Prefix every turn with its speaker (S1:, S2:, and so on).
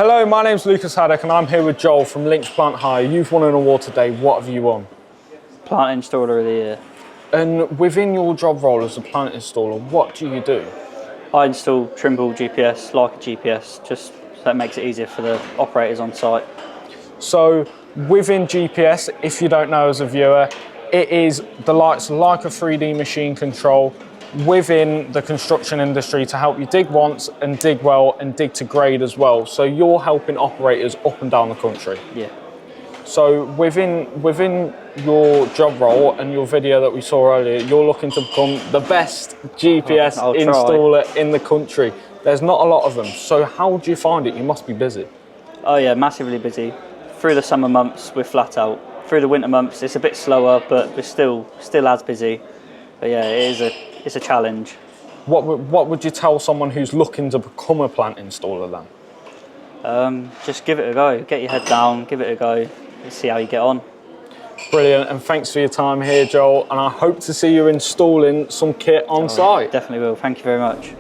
S1: Hello, my name's Lucas Haddock and I'm here with Joel from Lynch Plant Hire. You've won an award today. What have you won?
S2: Plant Installer of the Year.
S1: And within your job role as a plant installer, what do you do?
S2: I install Trimble GPS, Leica GPS, just so it makes it easier for the operators on site.
S1: So within GPS, if you don't know as a viewer, it is the likes like a 3D machine control within the construction industry to help you dig once and dig well and dig to grade as well. So you're helping operators up and down the country.
S2: Yeah.
S1: So within your job role and your video that we saw earlier, you're looking to become the best GPS installer in the country. There's not a lot of them. So how do you find it? You must be busy.
S2: Oh yeah, massively busy. Through the summer months, we're flat out. Through the winter months, it's a bit slower, but we're still as busy. But yeah, it's a challenge.
S1: What would you tell someone who's looking to become a plant installer then?
S2: Just give it a go. Get your head down, give it a go. Let's see how you get on.
S1: Brilliant, and thanks for your time here, Joel. And I hope to see you installing some kit on site.
S2: Definitely will. Thank you very much.